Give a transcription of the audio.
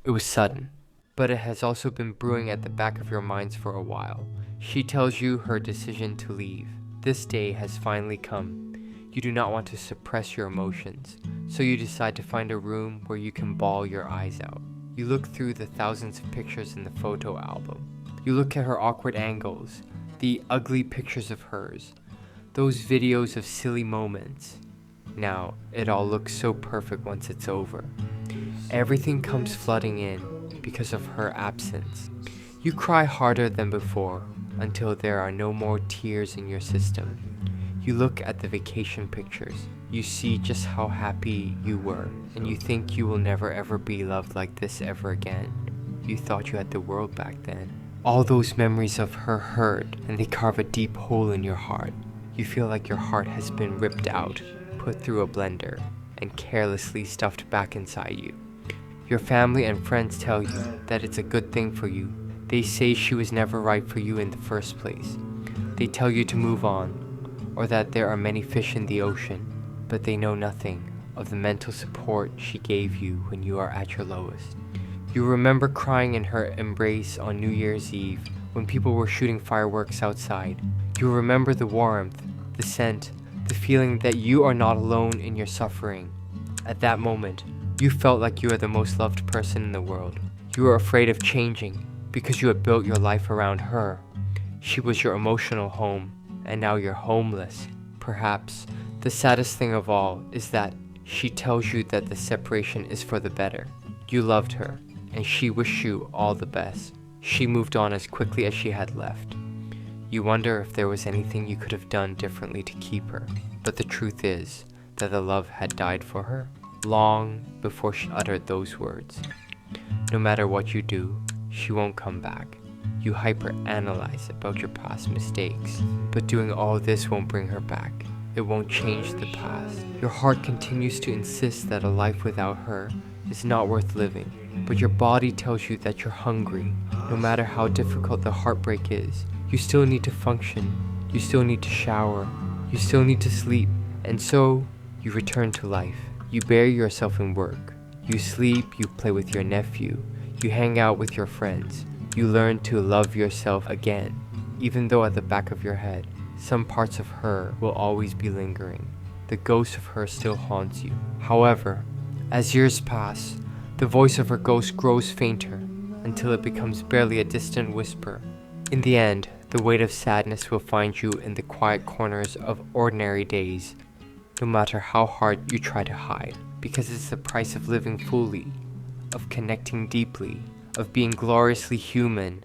It was sudden, but it has also been brewing at the back of your minds for a while. She tells you her decision to leave. This day has finally come. You do not want to suppress your emotions, so you decide to find a room where you can bawl your eyes out. You look through the thousands of pictures in the photo album. You look at her awkward angles, the ugly pictures of hers, those videos of silly moments. Now, it all looks so perfect once it's over. Everything comes flooding in because of her absence. You cry harder than before until there are no more tears in your system. You look at the vacation pictures. You see just how happy you were, and you think you will never ever be loved like this ever again. You thought you had the world back then. All those memories of her hurt, and they carve a deep hole in your heart. You feel like your heart has been ripped out, put through a blender, and carelessly stuffed back inside you. Your family and friends tell you that it's a good thing for you. They say she was never right for you in the first place. They tell you to move on, or that there are many fish in the ocean, but they know nothing of the mental support she gave you when you are at your lowest. You remember crying in her embrace on New Year's Eve when people were shooting fireworks outside. You remember the warmth, the scent, the feeling that you are not alone in your suffering. At that moment, you felt like you are the most loved person in the world. You were afraid of changing because you had built your life around her. She was your emotional home, and now you're homeless. Perhaps the saddest thing of all is that she tells you that the separation is for the better. You loved her, and she wished you all the best. She moved on as quickly as she had left. You wonder if there was anything you could have done differently to keep her, but the truth is that the love had died for her long before she uttered those words. No matter what you do, she won't come back. You hyper-analyze about your past mistakes, but doing all this won't bring her back. It won't change the past. Your heart continues to insist that a life without her is not worth living, but your body tells you that you're hungry. No matter how difficult the heartbreak is, you still need to function. You still need to shower. You still need to sleep. And so, you return to life. You bury yourself in work. You sleep, you play with your nephew. You hang out with your friends. You learn to love yourself again, even though at the back of your head, some parts of her will always be lingering. The ghost of her still haunts you. However, as years pass, the voice of her ghost grows fainter until it becomes barely a distant whisper. In the end, the weight of sadness will find you in the quiet corners of ordinary days, no matter how hard you try to hide, because it's the price of living fully, of connecting deeply, of being gloriously human